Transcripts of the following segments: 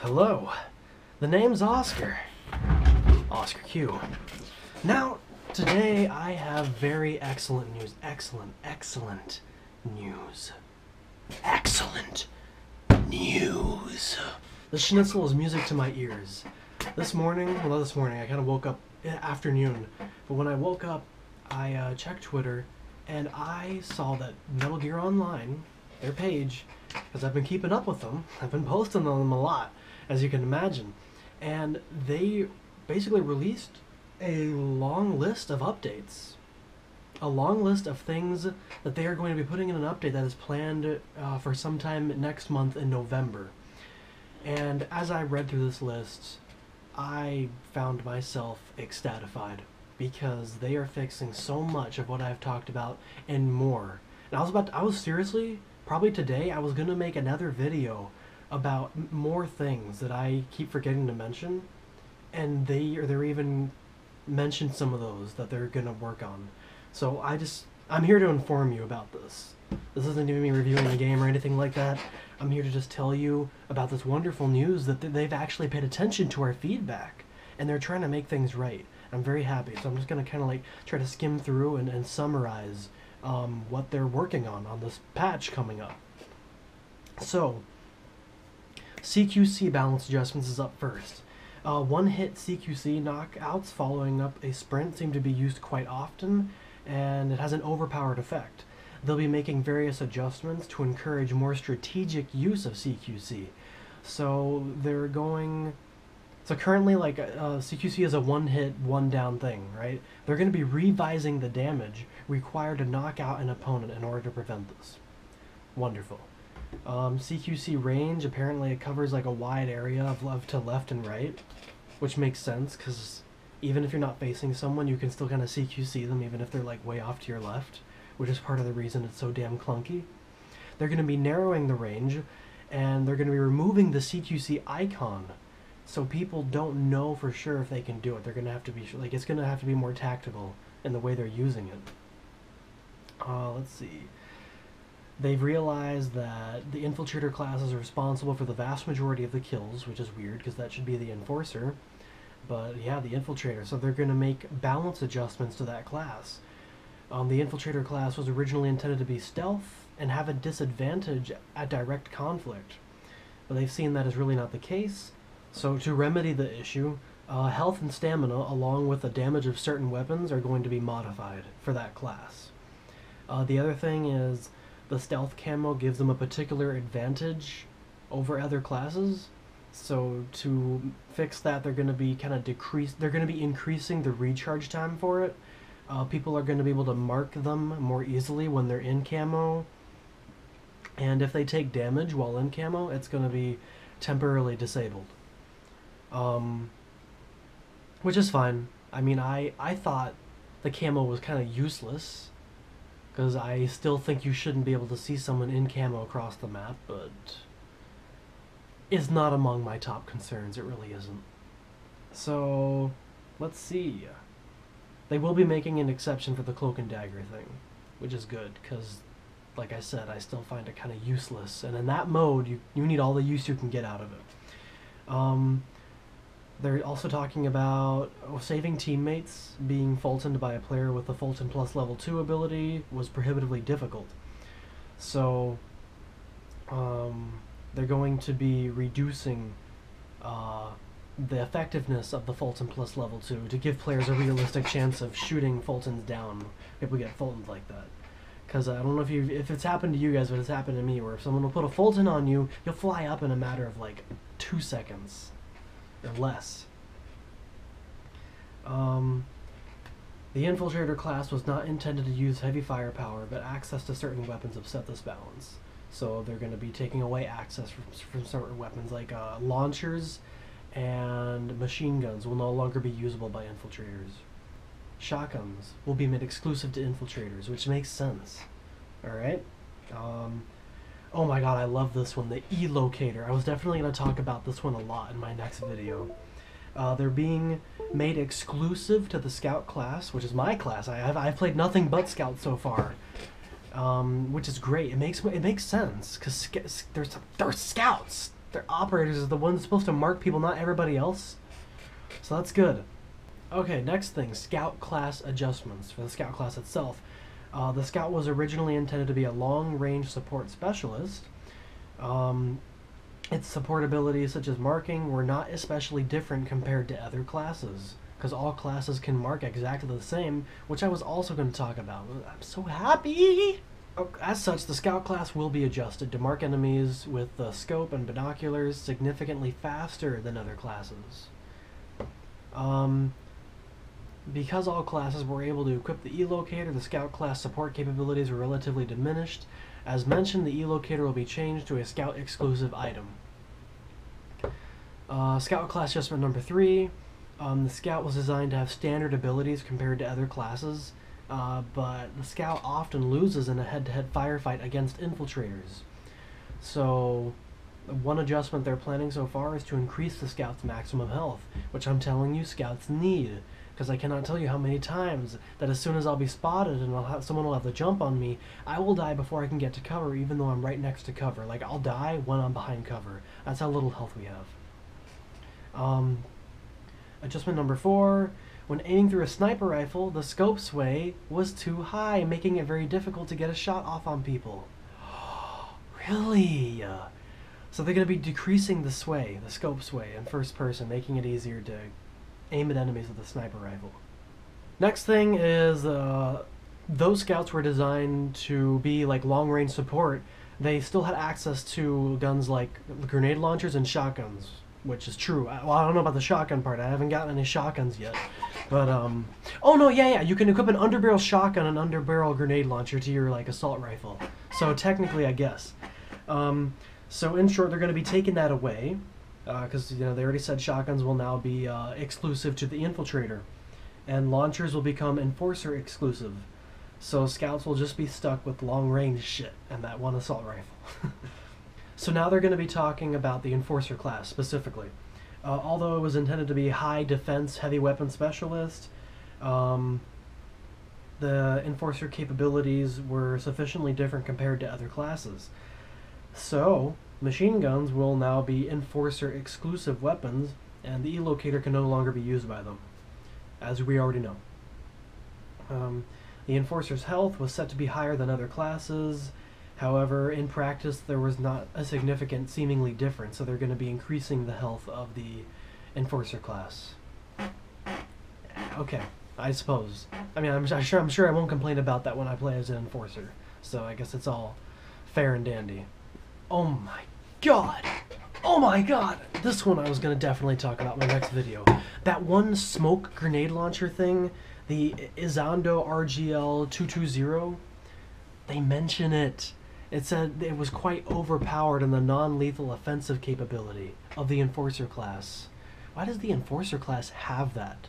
Hello, the name's Oscar. Oscar Q. Now, today I have very excellent news. Excellent news. Excellent news. The schnitzel is music to my ears. This morning, I kind of woke up afternoon, but when I woke up, I checked Twitter, and I saw that Metal Gear Online, their page, because I've been keeping up with them, I've been posting on them a lot, as you can imagine, and they basically released a long list of updates. A long list of things that they are going to be putting in an update that is planned for sometime next month in November. And as I read through this list, I found myself ecstatified because they are fixing so much of what I've talked about and more. And I was seriously, probably today, I was going to make another video about more things that I keep forgetting to mention, and they're even mentioned some of those that they're going to work on. So I'm here to inform you about this. This isn't even me reviewing the game or anything like that. I'm here to just tell you about this wonderful news that they've actually paid attention to our feedback, and they're trying to make things right. I'm very happy, so I'm just going to kind of like try to skim through and summarize what they're working on this patch coming up. So, CQC balance adjustments is up first. One-hit CQC knockouts following up a sprint seem to be used quite often, and it has an overpowered effect. They'll be making various adjustments to encourage more strategic use of CQC. So currently, like, CQC is a one-hit, one-down thing, right? They're going to be revising the damage required to knock out an opponent in order to prevent this. Wonderful. CQC range, apparently it covers like a wide area of to left and right, which makes sense, because even if you're not facing someone, you can still kind of CQC them, even if they're like way off to your left, which is part of the reason it's so damn clunky. They're going to be narrowing the range, and they're going to be removing the CQC icon, so people don't know for sure if they can do it. They're going to have to be like, it's going to have to be more tactical in the way they're using it. Let's see. They've realized that the Infiltrator class is responsible for the vast majority of the kills, which is weird because that should be the Enforcer. But yeah, the Infiltrator. So they're going to make balance adjustments to that class. The Infiltrator class was originally intended to be stealth and have a disadvantage at direct conflict. But they've seen that is really not the case. So to remedy the issue, health and stamina, along with the damage of certain weapons, are going to be modified for that class. The other thing is, the stealth camo gives them a particular advantage over other classes. So to fix that, they're going to be increasing the recharge time for it. People are going to be able to mark them more easily when they're in camo. And if they take damage while in camo, it's going to be temporarily disabled. Which is fine. I mean, I thought the camo was kind of useless, because I still think you shouldn't be able to see someone in camo across the map, but it's not among my top concerns. It really isn't. So, let's see. They will be making an exception for the cloak and dagger thing, which is good, because, like I said, I still find it kind of useless. And in that mode, you need all the use you can get out of it. They're also talking about saving teammates. Being Fultoned by a player with the Fulton Plus level 2 ability was prohibitively difficult. So, they're going to be reducing the effectiveness of the Fulton Plus level 2 to give players a realistic chance of shooting Fultons down if we get Fultons like that. Because I don't know if it's happened to you guys, but it's happened to me, where if someone will put a Fulton on you, you'll fly up in a matter of like 2 seconds. Or less. The Infiltrator class was not intended to use heavy firepower, but access to certain weapons upset this balance. So they're going to be taking away access from certain weapons, like launchers and machine guns will no longer be usable by Infiltrators. Shotguns will be made exclusive to Infiltrators, which makes sense. Alright? Oh my god, I love this one, the E-Locator. I was definitely going to talk about this one a lot in my next video. They're being made exclusive to the Scout class, which is my class. I've played nothing but Scout so far. which is great. It makes sense because they're scouts. Their operators are the ones supposed to mark people, not everybody else. So that's good. Okay, next thing, Scout class adjustments for the Scout class itself. The Scout was originally intended to be a long-range support specialist. Its support abilities, such as marking, were not especially different compared to other classes, because all classes can mark exactly the same, which I was also going to talk about. I'm so happy! As such, the Scout class will be adjusted to mark enemies with the scope and binoculars significantly faster than other classes. Because all classes were able to equip the E-Locator, the Scout class support capabilities were relatively diminished. As mentioned, the E-Locator will be changed to a Scout exclusive item. Scout class adjustment number 3. The Scout was designed to have standard abilities compared to other classes, but the Scout often loses in a head-to-head firefight against infiltrators. So, one adjustment they're planning so far is to increase the Scout's maximum health, which I'm telling you Scouts need. Because I cannot tell you how many times that as soon as I'll be spotted and someone will have the jump on me, I will die before I can get to cover, even though I'm right next to cover. Like, I'll die when I'm behind cover. That's how little health we have. Adjustment number 4. When aiming through a sniper rifle, the scope sway was too high, making it very difficult to get a shot off on people. Really? So they're going to be decreasing the sway, the scope sway, in first person, making it easier to aim at enemies with a sniper rifle. Next thing is, those Scouts were designed to be like long-range support. They still had access to guns like grenade launchers and shotguns, which is true. Well, I don't know about the shotgun part. I haven't gotten any shotguns yet. But, oh no, yeah, you can equip an underbarrel shotgun and underbarrel grenade launcher to your, like, assault rifle. So technically, I guess. So in short, they're going to be taking that away. Because they already said shotguns will now be exclusive to the infiltrator, and launchers will become enforcer exclusive. So Scouts will just be stuck with long range shit and that one assault rifle. So now they're going to be talking about the enforcer class specifically. Although it was intended to be high defense heavy weapon specialist, the enforcer capabilities were sufficiently different compared to other classes. So machine guns will now be enforcer exclusive weapons, and the E-Locator can no longer be used by them, as we already know. The enforcer's health was set to be higher than other classes. However, in practice there was not a significant seemingly difference, so they're going to be increasing the health of the enforcer class. Okay, I suppose. I mean, I'm sure I won't complain about that when I play as an enforcer, so I guess it's all fair and dandy. Oh my god! Oh my god! This one I was going to definitely talk about in my next video. That one smoke grenade launcher thing, the Izando RGL 220, they mention it. It said it was quite overpowered in the non-lethal offensive capability of the Enforcer class. Why does the Enforcer class have that?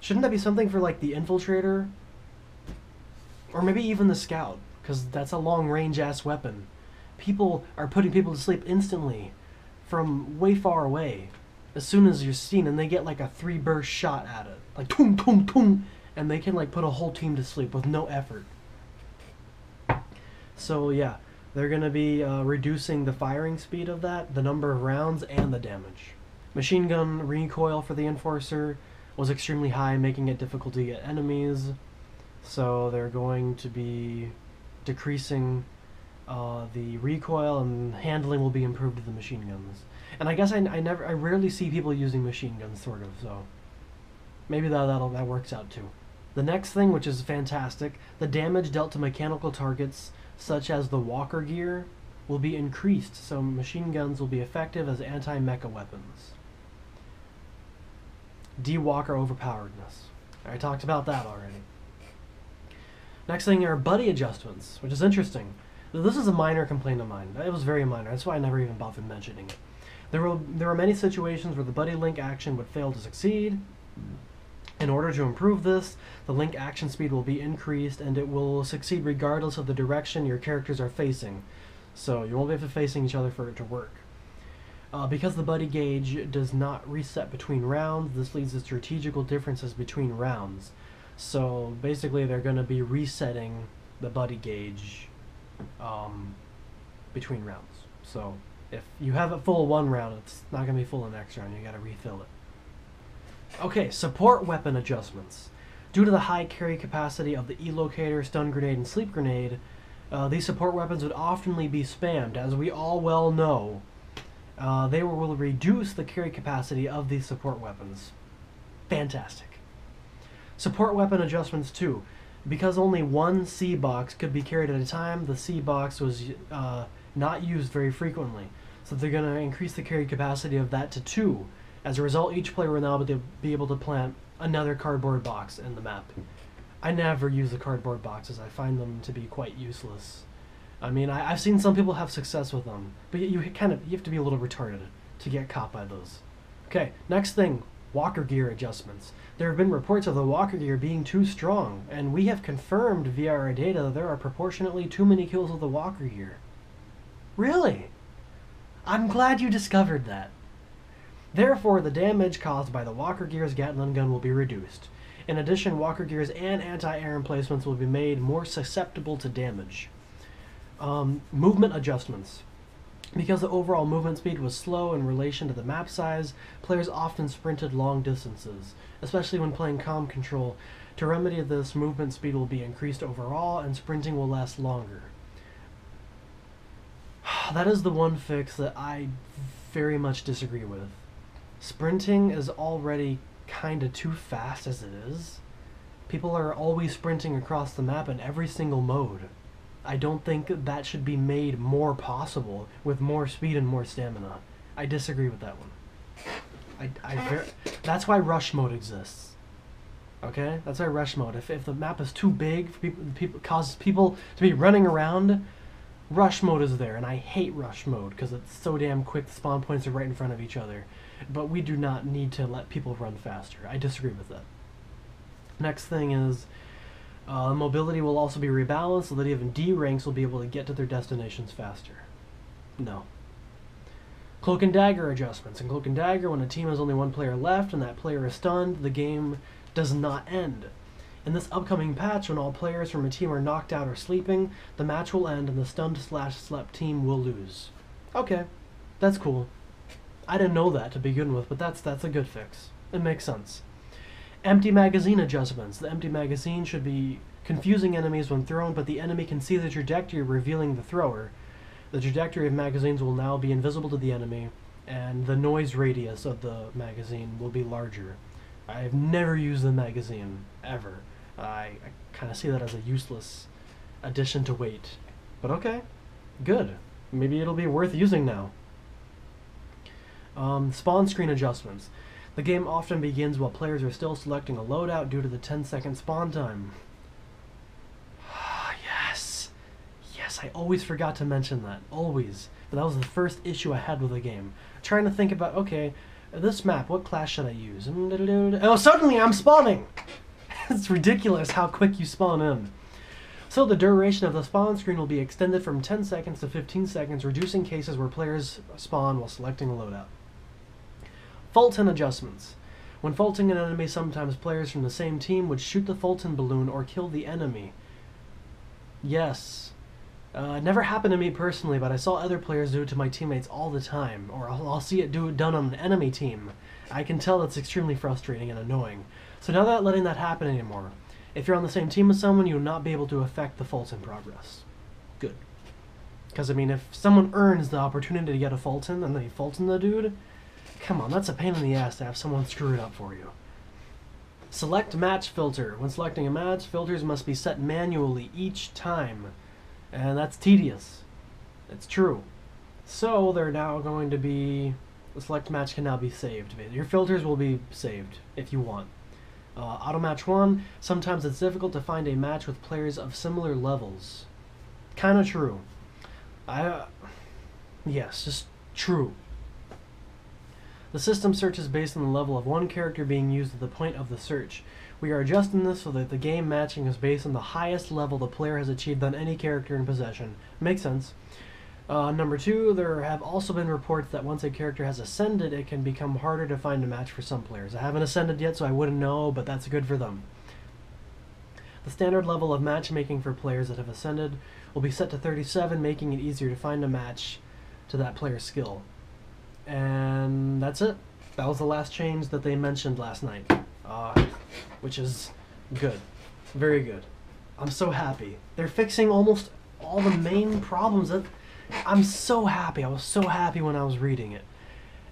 Shouldn't that be something for, like, the Infiltrator? Or maybe even the Scout, because that's a long-range-ass weapon. People are putting people to sleep instantly from way far away as soon as you're seen, and they get like a 3-burst shot at it. Like, toom, toom, toom, and they can like put a whole team to sleep with no effort. So yeah, they're going to be reducing the firing speed of that, the number of rounds, and the damage. Machine gun recoil for the Enforcer was extremely high, making it difficult to get enemies. So they're going to be decreasing the recoil, and handling will be improved to the machine guns. And I guess I rarely see people using machine guns, sort of, so maybe that works out too. The next thing, which is fantastic, the damage dealt to mechanical targets such as the walker gear will be increased, so machine guns will be effective as anti-mecha weapons. D-walker overpoweredness. I talked about that already. Next thing are buddy adjustments, which is interesting. This is a minor complaint of mine. It was very minor. That's why I never even bothered mentioning it. There were many situations where the buddy link action would fail to succeed. In order to improve this, the link action speed will be increased, and it will succeed regardless of the direction your characters are facing. So you won't be facing each other for it to work. Because the buddy gauge does not reset between rounds, this leads to strategical differences between rounds. So basically they're going to be resetting the buddy gauge between rounds. So If you have it full one round, it's not going to be full the next round. You got to refill it. Okay, support weapon adjustments. Due to the high carry capacity of the E-Locator, Stun Grenade, and Sleep Grenade, these support weapons would oftenly be spammed. As we all well know, they will reduce the carry capacity of these support weapons. Fantastic. Support weapon adjustments too. Because only one C-box could be carried at a time, the C-box was not used very frequently. So they're going to increase the carry capacity of that to 2. As a result, each player will now be able to plant another cardboard box in the map. I never use the cardboard boxes. I find them to be quite useless. I mean, I've seen some people have success with them, but you have to be a little retarded to get caught by those. Okay, next thing, walker gear adjustments. There have been reports of the walker gear being too strong, and we have confirmed via our data that there are proportionately too many kills with the walker gear. Really? I'm glad you discovered that. Therefore, the damage caused by the walker gear's Gatling gun will be reduced. In addition, walker gears and anti-air emplacements will be made more susceptible to damage. Movement adjustments. Because the overall movement speed was slow in relation to the map size, players often sprinted long distances, especially when playing comm control. To remedy this, movement speed will be increased overall, and sprinting will last longer. That is the one fix that I very much disagree with. Sprinting is already kinda too fast as it is. People are always sprinting across the map in every single mode. I don't think that should be made more possible with more speed and more stamina. I disagree with that one. That's why rush mode exists. Okay? That's why rush mode. If the map is too big, causes people to be running around, rush mode is there, and I hate rush mode because it's so damn quick. The spawn points are right in front of each other. But we do not need to let people run faster. I disagree with that. Next thing is mobility will also be rebalanced so that even D ranks will be able to get to their destinations faster. No. Cloak and Dagger adjustments. In Cloak and Dagger, when a team has only one player left and that player is stunned, the game does not end. In this upcoming patch, when all players from a team are knocked out or sleeping, the match will end and the stunned/slept team will lose. Okay, that's cool. I didn't know that to begin with, but that's a good fix. It makes sense. Empty magazine adjustments. The empty magazine should be confusing enemies when thrown, but the enemy can see the trajectory revealing the thrower. The trajectory of magazines will now be invisible to the enemy, and the noise radius of the magazine will be larger. I've never used the magazine, ever. I kind of see that as a useless addition to weight. But okay, good. Maybe it'll be worth using now. Spawn screen adjustments. The game often begins while players are still selecting a loadout due to the 10-second spawn time. Yes! Yes, I always forgot to mention that. Always. But that was the first issue I had with the game. Trying to think about, okay, this map, what class should I use? Oh, suddenly I'm spawning! It's ridiculous how quick you spawn in. So the duration of the spawn screen will be extended from 10 seconds to 15 seconds, reducing cases where players spawn while selecting a loadout. Fulton adjustments. When faulting an enemy, sometimes players from the same team would shoot the Fulton balloon or kill the enemy. Yes. It never happened to me personally, but I saw other players do it to my teammates all the time, or I'll see it done on an enemy team. I can tell that's extremely frustrating and annoying. So now not letting that happen anymore. If you're on the same team with someone, you will not be able to affect the Fulton progress. Good. Because, I mean, if someone earns the opportunity to get a Fulton and they Fulton the dude, come on, that's a pain in the ass to have someone screw it up for you. Select match filter. When selecting a match, filters must be set manually each time. And that's tedious. It's true. So they're now going to be... The select match can now be saved. Your filters will be saved if you want. Auto match 1. Sometimes it's difficult to find a match with players of similar levels. Kinda true. Yes, just true. The system searches based on the level of one character being used at the point of the search. We are adjusting this so that the game matching is based on the highest level the player has achieved on any character in possession. Makes sense. Number 2, there have also been reports that once a character has ascended, it can become harder to find a match for some players. I haven't ascended yet, so I wouldn't know, but that's good for them. The standard level of matchmaking for players that have ascended will be set to 37, making it easier to find a match to that player's skill. And that's it. That was the last change that they mentioned last night, which is good. Very good. I'm so happy. They're fixing almost all the main problems that... I'm so happy. I was so happy when I was reading it.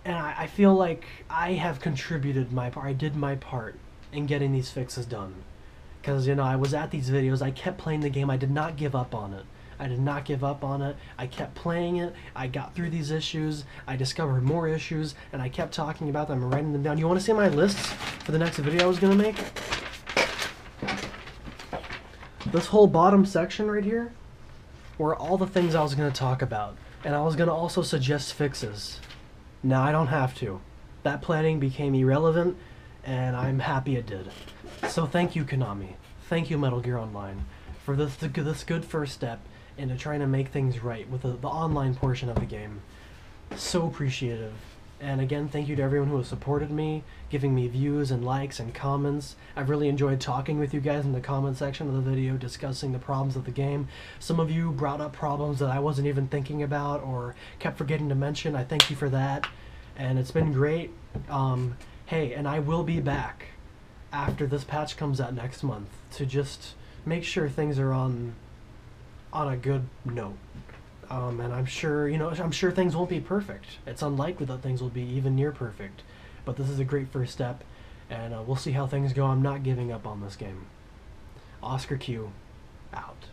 And I feel like I have contributed my part. I did my part in getting these fixes done. Because, you know, I was at these videos. I kept playing the game. I did not give up on it. I did not give up on it. I kept playing it. I got through these issues. I discovered more issues. And I kept talking about them and writing them down. You want to see my lists for the next video I was going to make? This whole bottom section right here were all the things I was going to talk about. And I was going to also suggest fixes. Now I don't have to. That planning became irrelevant, and I'm happy it did. So thank you, Konami. Thank you, Metal Gear Online, for this good first step into trying to make things right with the online portion of the game. So appreciative. And again, thank you to everyone who has supported me, giving me views and likes and comments. I've really enjoyed talking with you guys in the comment section of the video, discussing the problems of the game. Some of you brought up problems that I wasn't even thinking about or kept forgetting to mention. I thank you for that. And it's been great. Hey, and I will be back after this patch comes out next month to just make sure things are on a good note. And I'm sure, you know, I'm sure things won't be perfect. It's unlikely that things will be even near perfect. But this is a great first step, and we'll see how things go. I'm not giving up on this game. Oscar Q, out.